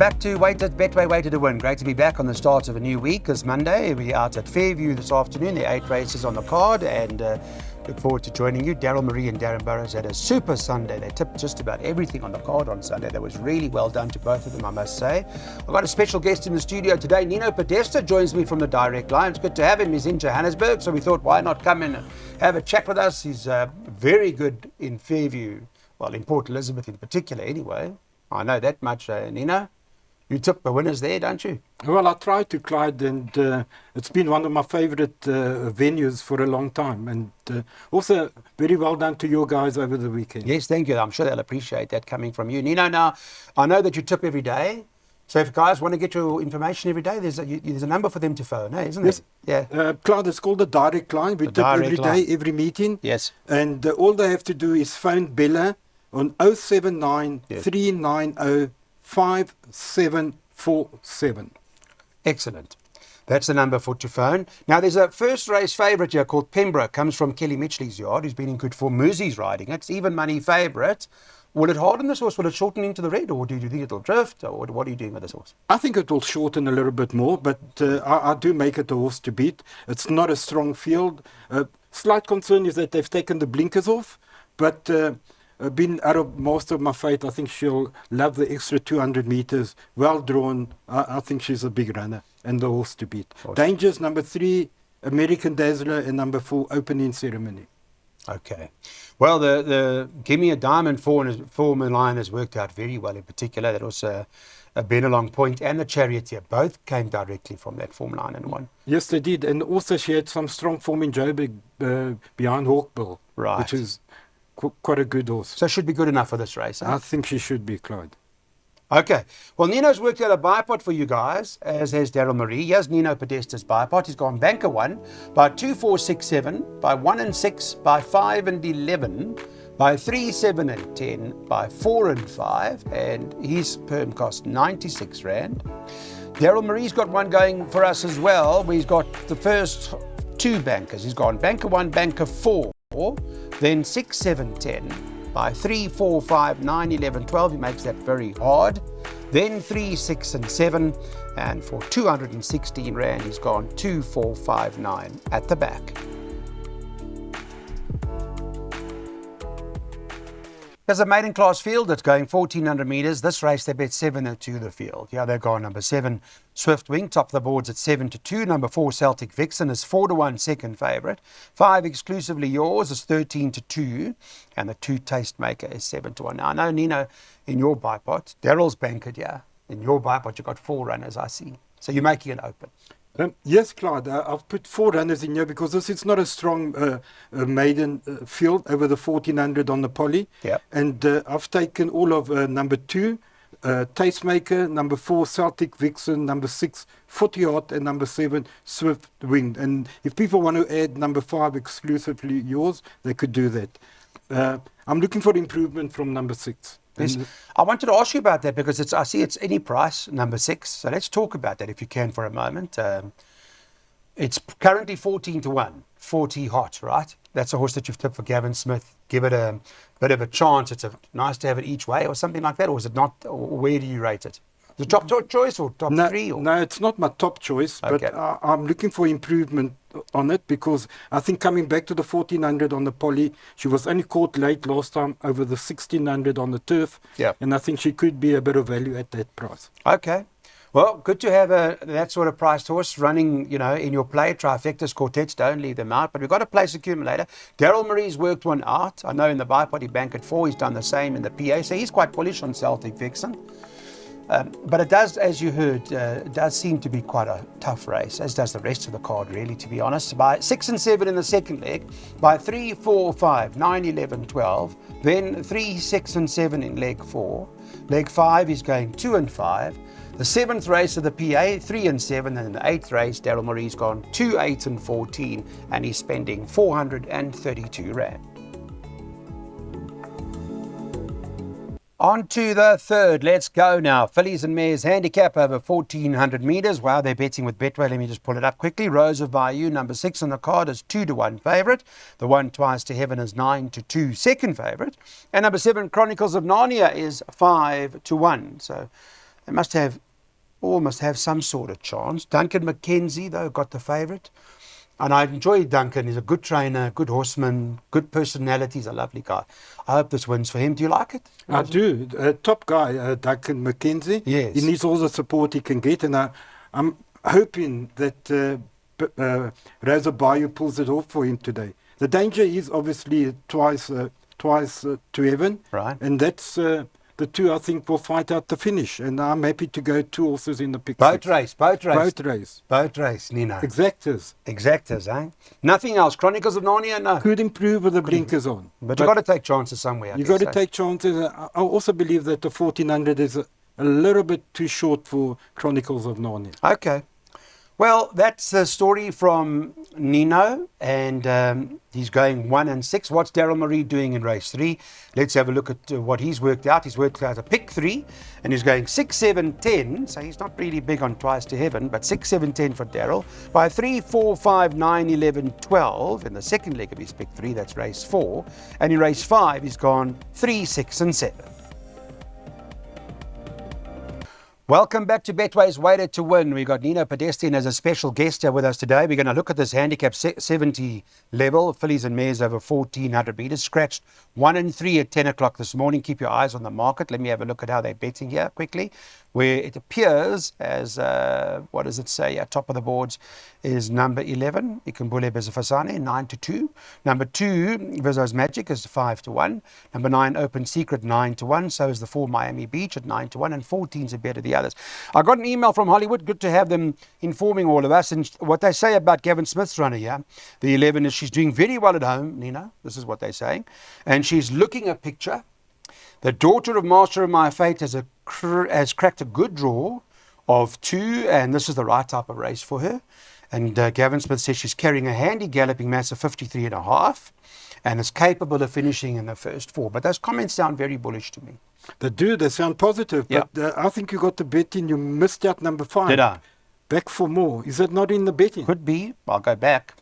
Back to Betway Weighted to Win. Great to be back on the start of a new week. It's Monday. We're out at Fairview this afternoon. There are 8 races on the card, and look forward to joining you. Daryl Marie and Darren Burrows had a super Sunday. They tipped just about everything on the card on Sunday. That was really well done to both of them, I must say. I've got a special guest in the studio today. Nino Podesta joins me from the Direct Line. It's good to have him. He's in Johannesburg, so we thought, why not come in and have a chat with us? He's very good in Fairview, well, in Port Elizabeth in particular anyway. I know that much, Nino. You took the winners there, don't you? Well, I tried to, Clyde, and it's been one of my favourite venues for a long time. And also, very well done to your guys over the weekend. Yes, thank you. I'm sure they'll appreciate that coming from you. Nino, now, I know that you tip every day. So if guys want to get your information every day, there's a number for them to phone, isn't yes. there? Yeah. Clyde, it's called the Direct Line. We tip every day, every meeting. Yes. And all they have to do is phone Bella on 079 390 5747. Excellent. That's the number to phone. Now, there's a first race favourite here called Pembroke. Comes from Kelly Mitchley's yard, who's been in good form. Moosey's riding it. It's even money favourite. Will it harden this horse? Will it shorten into the red? Or do you think it'll drift? Or what are you doing with this horse? I think it will shorten a little bit more, but I do make it a horse to beat. It's not a strong field. Slight concern is that they've taken the blinkers off, but been out of most of my faith. I think she'll love the extra 200 metres. Well drawn. I think she's a big runner and the horse to beat. Awesome. Dangers, number 3, American Dazzler, and number 4, Opening Ceremony. Okay. Well, the Give Me a Diamond form line has worked out very well in particular. That was a Benelong Point and the Charioteer. Both came directly from that form line and won. Yes, they did. And also she had some strong form in Joburg behind Hawkbill. Right. Which is quite a good horse. So should be good enough for this race, huh? I think she should be, Clyde. Okay. Well, Nino's worked out a bipot for you guys, as has Daryl Marie. Here's Nino Podesta's bipot. He's gone banker 1 by 2, 4, 6, 7, by 1 and 6, by 5 and 11, by 3, 7 and 10, by 4 and 5, and his perm cost 96 Rand. Daryl Marie's got one going for us as well, where he's got the first 2 bankers. He's gone banker 1, banker 4, then 6, 7, 10, by 3, 4, 5, 9, 11, 12. He makes that very hard. Then 3, 6 and 7, and for 216 Rand, he's gone 2, 4, 5, 9 at the back. There's a maiden class field that's going 1,400 metres. This race, they bet 7-2 the field. Yeah, they've gone number 7, Swift Wing, top of the boards at 7-2. Number 4, Celtic Vixen, is 4-1 second favourite. 5, Exclusively Yours, is 13-2. And the 2, Tastemaker, is 7-1. Now, I know, Nino, in your bipot, Daryl's bankered, yeah. In your bipot, you've got 4 runners, I see. So you're making it open. Yes, Clyde, I've put 4 runners in here because this is not a strong maiden field over the 1,400 on the poly. Yep. And I've taken all of number 2, Tastemaker, number 4, Celtic Vixen, number 6, Footy Hot, and number 7, Swift Wing. And if people want to add number 5, Exclusively Yours, they could do that. I'm looking for improvement from number 6. Yes. I wanted to ask you about that because I see it's any price, number 6. So let's talk about that if you can for a moment. It's currently 14-1, 40 Hot, right? That's a horse that you've tipped for Gavin Smith. Give it a bit of a chance. It's nice to have it each way or something like that, or is it not? Or where do you rate it? The top choice or top 3? Or? No, it's not my top choice, okay. But I'm looking for improvement on it because I think coming back to the 1,400 on the poly, she was only caught late last time over the 1,600 on the turf. Yeah. And I think she could be a bit of value at that price. Okay. Well, good to have that sort of priced horse running, in your play. Trifectas, quartets, don't leave them out. But we've got a place accumulator. Daryl Marie's worked one out. I know in the bipod he banked at 4. He's done the same in the PA. So he's quite bullish on Celtic Vixen. But it does, as you heard, it does seem to be quite a tough race, as does the rest of the card, really, to be honest. By 6 and 7 in the second leg, by 3, 4, 5, 9, 11, 12, then 3, 6 and 7 in leg 4. Leg 5 is going 2 and 5. The 7th race of the PA, 3 and 7, and in the 8th race, Daryl Marie's gone 2, 8 and 14, and he's spending 432 Rand. On to the third. Let's go now. Fillies and Mares handicap over 1,400 metres. Wow, they're betting with Betway. Let me just pull it up quickly. Rose of Bayou, number 6 on the card, is 2-1 favourite. The one Twice to Heaven is 9-2 second favourite. And number 7, Chronicles of Narnia, is 5-1. So They must have some sort of chance. Duncan McKenzie, though, got the favourite. And I enjoy Duncan. He's a good trainer, good horseman, good personality. He's a lovely guy. I hope this wins for him. Do you like it? I do. Top guy, Duncan McKenzie. Yes. He needs all the support he can get, and I'm hoping that Rosa Bayou pulls it off for him today. The danger is obviously twice to heaven, Right. and that's the two I think will fight out the finish. And I'm happy to go 2 horses in the pick. Boat six. race. Boat race. Boat race, Nino. Exactors. Exactors, eh? Nothing else. Chronicles of Narnia, no. Could improve with the blinkers on. But you've got to take chances somewhere. You've got to take chances. I also believe that the 1400 is a little bit too short for Chronicles of Narnia. Okay. Well, that's the story from Nino, and he's going 1 and 6. What's Daryl Marie doing in race 3? Let's have a look at what he's worked out. He's worked out a pick 3, and he's going 6, 7, 10. So he's not really big on twice to heaven, but 6, 7, 10 for Daryl. By 3, 4, 5, 9, 11, 12 in the second leg of his pick 3. That's race 4. And in race 5, he's gone 3, 6, and 7. Welcome back to Betway's Weighted to Win. We've got Nino Pedestrian as a special guest here with us today. We're going to look at this handicap 70 level, fillies and mares over 1,400 metres. Scratched 1 and 3 at 10 o'clock this morning. Keep your eyes on the market. Let me have a look at how they're betting here quickly. Where it appears as, what does it say? Top of the boards is number 11, Ikumbule Bezafasane, 9 to 2. Number 2, Vizzo's Magic is 5 to 1. Number 9, Open Secret, 9 to 1. So is the 4 Miami Beach at 9 to 1. And 14's a bet of the others. I got an email from Hollywood. Good to have them informing all of us. And what they say about Gavin Smith's runner here, the 11, is she's doing very well at home, Nina. This is what they're saying. And she's looking a picture. The daughter of Master of My Fate has cracked a good draw of 2, and this is the right type of race for her. And Gavin Smith says she's carrying a handy galloping mass of 53.5 and is capable of finishing in the first 4. But those comments sound very bullish to me. They do. They sound positive. Yeah. But I think you got the bet in. You missed out number 5. Did I? Back for more. Is that not in the betting? Could be. I'll go back.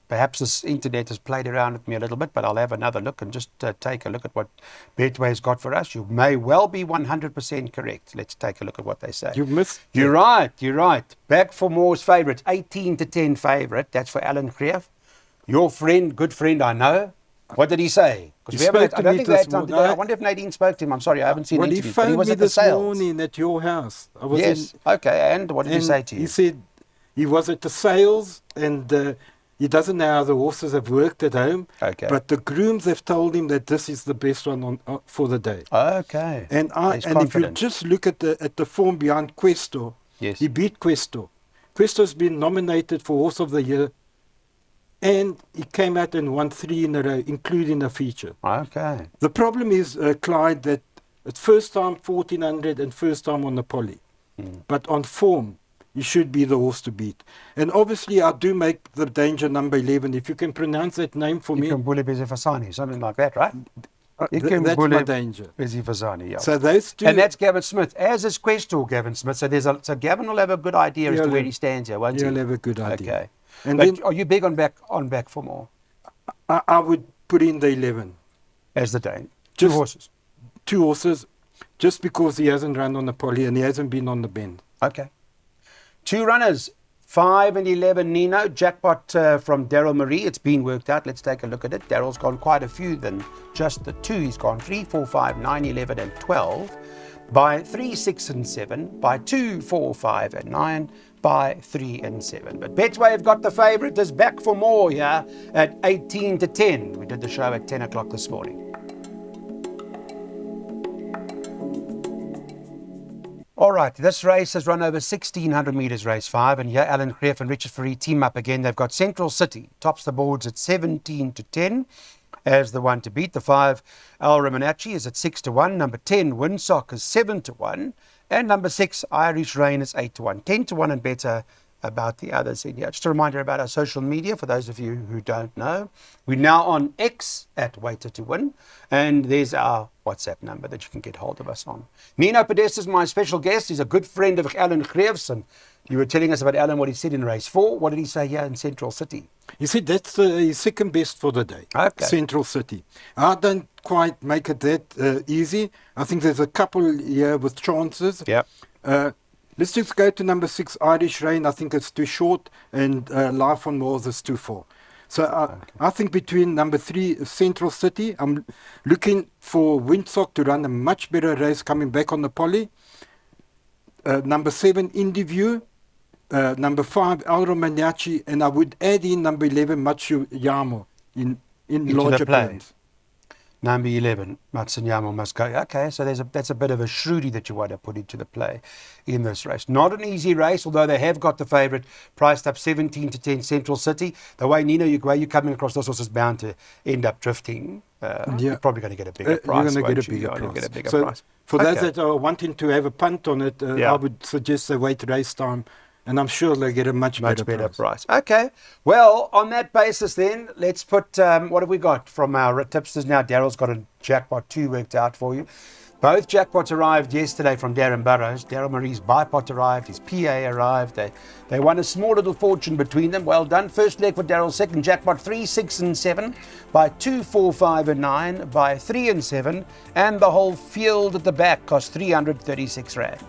Perhaps this internet has played around with me a little bit, but I'll have another look and just take a look at what Betway's got for us. You may well be 100% correct. Let's take a look at what they say. You missed. You're right. You're right. Back for more's favourite, 18 to 10 favourite. That's for Alan Greef. Your friend, good friend, I know. What did he say? Because I don't think they had time to go. I wonder if Nadine spoke to him. I'm sorry, I haven't seen interviews. Well, But he was me at the this sales. morning at your house. I was Yes. Okay. And what did he say to you? He said he was at the sales and he doesn't know how the horses have worked at home. Okay. But the grooms have told him that this is the best one for the day. Okay. And He's if you confident. just look at the form behind Questo, Yes. he beat Questo. Questo's been nominated for Horse of the Year, and he came out and won 3 in a row, including a feature. Okay. The problem is, Clyde, that it's first time 1400 and first time on the poly. But on form, he should be the horse to beat. And obviously, I do make the danger number 11. If you can pronounce that name for me, Ikumbule Bezafasane, something like that, right? that's my danger. Bezafasane, yeah. So those two. And that's Gavin Smith, as is Questor Gavin Smith. So Gavin will have a good idea as to where he stands here, won't he? He'll have a good idea. Okay. And But then are you big on back for more I would put in the 11. as the Dane? Just- 2 horses. 2 horses, just because he hasn't run on the poly and he hasn't been on the bend. Okay. 2 runners, 5 and 11, Nino. Jackpot from Daryl Marie. It's been worked out. Let's take a look at it. Daryl's gone quite a few than just the 2. He's gone 3, 4, 5, 9, 11, and 12. By 3, 6, and 7. By 2, 4, 5, and 9. By 3 and 7. But Betway have got the favourite. Is back for more here at 18 to 10. We did the show at 10 o'clock this morning. All right, this race has run over 1,600 metres, race 5, and here Alan Greef and Richard Fourie team up again. They've got Central City, tops the boards at 17 to 10 as the one to beat. The 5, Al Ramanacci, is at 6 to 1. Number 10, Windsock, is 7 to 1. And number 6, Irish Rain, is 8 to 1. 10 to 1 and better about the others in here. Just a reminder about our social media for those of you who don't know. We're now on X at Weighted to Win, and there's our WhatsApp number that you can get hold of us on. Nino Podesta is my special guest. He's a good friend of Alan Greef's, and you were telling us about Alan, what he said in race 4. What did he say here in Central City? He said that's his second best for the day. Okay. Central City. I don't quite make it that easy. I think there's a couple here with chances. Yep. Let's just go to number 6, Irish Rain. I think it's too short, and Life on Mars is too far. So I think between number 3, Central City, I'm looking for Windsock to run a much better race coming back on the poly. Number 7, Indiview. Number 5, El Romagnaci, and I would add in number 11, Matsuyama in Into larger the play. plans. Number 11, Matsunyama must go. Okay, so that's a bit of a shrewdie that you want to put into the play in this race. Not an easy race, although they have got the favourite priced up 17 to 10, Central City. The way, Nino, you're coming across this horse is bound to end up drifting. You're probably going to get a bigger price. You're going to get a bigger price. For those that are wanting to have a punt on it, I would suggest they wait race time. And I'm sure they'll get a much better price. Okay. Well, on that basis then, let's put, what have we got from our tipsters now? Daryl's got a jackpot 2 worked out for you. Both jackpots arrived yesterday from Darren Burrows. Daryl Marie's bipot arrived, his PA arrived. They won a small little fortune between them. Well done. First leg for Daryl, second jackpot 3, 6 and 7 by 2, 4, 5 and 9 by 3 and 7. And the whole field at the back cost 336 Rand.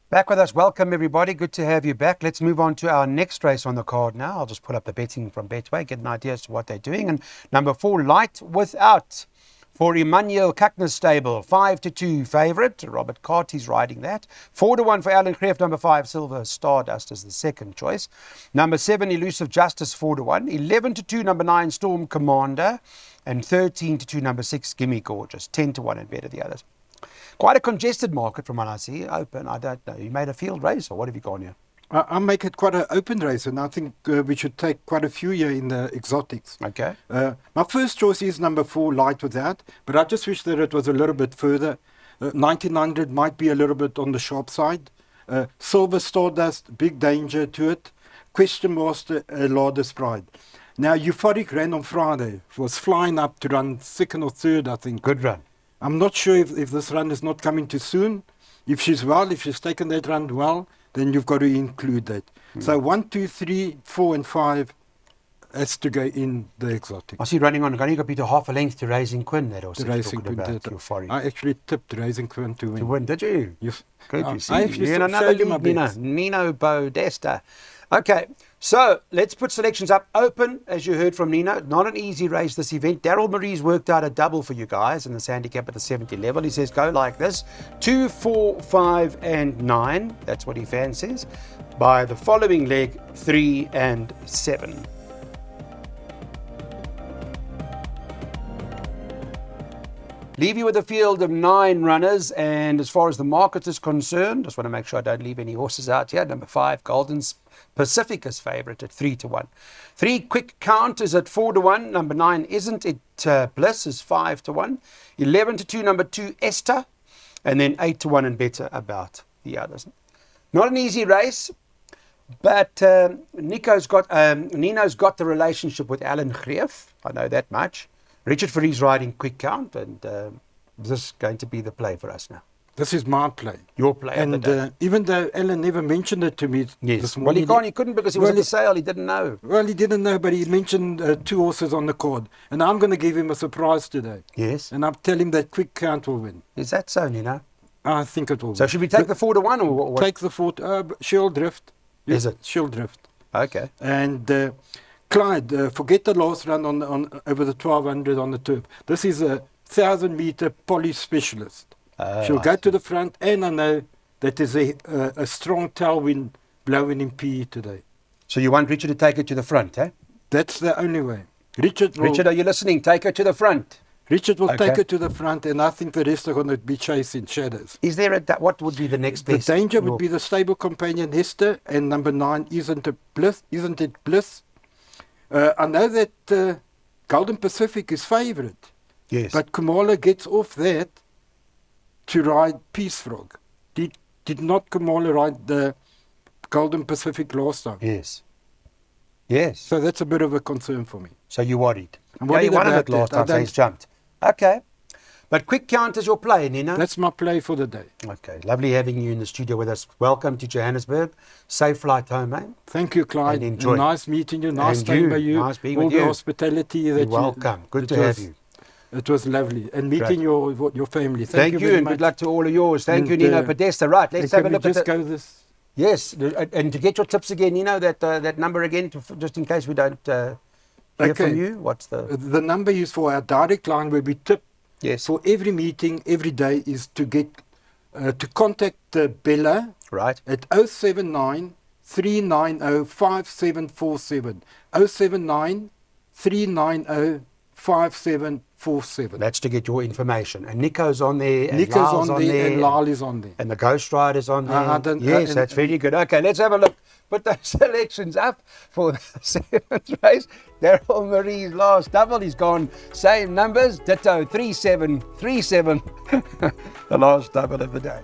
Back with us. Welcome, everybody. Good to have you back. Let's move on to our next race on the card now. I'll just pull up the betting from Betway, get an idea as to what they're doing. And number 4, Light Without for Emmanuel Kuckner's stable. 5 to 2 favourite. Robert Carty's riding that. 4 to 1 for Alan Kreeft. Number 5, Silver Stardust is the second choice. Number 7, Elusive Justice, 4 to 1. 11 to 2, number 9, Storm Commander. And 13 to 2, number 6, Gimme Gorgeous. 10 to 1 and better the others. Quite a congested market from what I see. Open, I don't know. You made a field race, or what have you gone here? I make it quite an open race, and I think we should take quite a few here in the exotics. Okay. My first choice is number 4, Light Without, but I just wish that it was a little bit further. 1900 might be a little bit on the sharp side. Silver Stardust, big danger to it. Question Master, Larder's Pride. Now, Euphoric ran on Friday, was flying up to run 2nd or 3rd, I think. Good run. I'm not sure if this run is not coming too soon. If she's well, if she's taken that run well, then you've got to include that. So 1, 2, 3, 4 and 5 has to go in the exotic. I see running on. Going to beat a half a length to Raising Quinn. That also Racing Quinn. I actually tipped Raising Quinn to win. To win, did you? Yes. Good, you see. I actually You're in another league, Nino Bodesta. Okay, so let's put selections up. Open, as you heard from Nino. Not an easy race, this event. Daryl Marie's worked out a double for you guys in this handicap at the 70 level. He says go like this. 2, 4, 5 and 9. That's what he fancies. By the following leg, 3 and 7. Leave you with a field of 9 runners, and as far as the market is concerned, just want to make sure I don't leave any horses out here. Number 5, Golden Pacifica's favourite at 3 to 1. 3, Quick Count is at 4 to 1. Number 9, Isn't It Bliss is 5 to 1. 11 to 2, number 2, Esther, and then 8 to 1 and better about the others. Not an easy race, but Nino's got the relationship with Alan Greef. I know that much. Richard Fourie riding Quick Count, and this is going to be the play for us now. This is my play. Your play. And even though Alan never mentioned it to me this morning. Well, he couldn't because he was at the sale. He didn't know. Well, he didn't know, but he mentioned 2 horses on the card. And I'm going to give him a surprise today. Yes. And I'll tell him that Quick Count will win. Is that so, Nino? I think it will win. So should we take the 4 to 1 or what? Take the 4 She'll Drift. Is it? She'll Drift. Okay. And Clyde, forget the last run on over the 1200 on the turf. This is a 1,000-meter poly specialist. She'll go to the front, and I know that there's a strong tailwind blowing in PE today. So you want Richard to take it to the front, eh? That's the only way. Richard, are you listening? Take her to the front. Richard will take it to the front, and I think the rest are going to be chasing shadows. Is there what would be the next best? The danger would be the stable companion Hester, and number 9, Isn't It Bliss? I know that Golden Pacific is favourite. Yes. But Kamala gets off that to ride Peace Frog. Did not Kamala ride the Golden Pacific last time? Yes. Yes. So that's a bit of a concern for me. So you worried? I'm worried you won about it last that. time, so he's jumped. Okay. But Quick Count is your play, Nino? That's my play for the day. Okay. Lovely having you in the studio with us. Welcome to Johannesburg. Safe flight home, mate. Thank you, Clyde. And enjoy. Nice meeting you. Nice staying by you. Nice being All with the you. hospitality that You're welcome. Good to have you. It was lovely. And meeting your family. Thank you, very and much. good luck to all of yours. Thank And, you, Nino Podesta. Right, let's Can have a we look at just the... go this? Yes, and to get your tips again, Nino, that number again, just in case we don't hear from you. What's the... The number is for our direct line where we tip Yes. for every meeting, every day, is to get to contact Bella Right. at 079 390 5747. 079 390 5747. That's to get your information. And Nico's on there, and Nico's Lyle's on there, and Lyle is on there. and the Ghost Rider's on there. I don't- Yes, and- that's very good. Okay, let's have a look. Put those selections up for the 7th race. Daryl Marie's last double. He's gone same numbers. Ditto 3737. The last double of the day.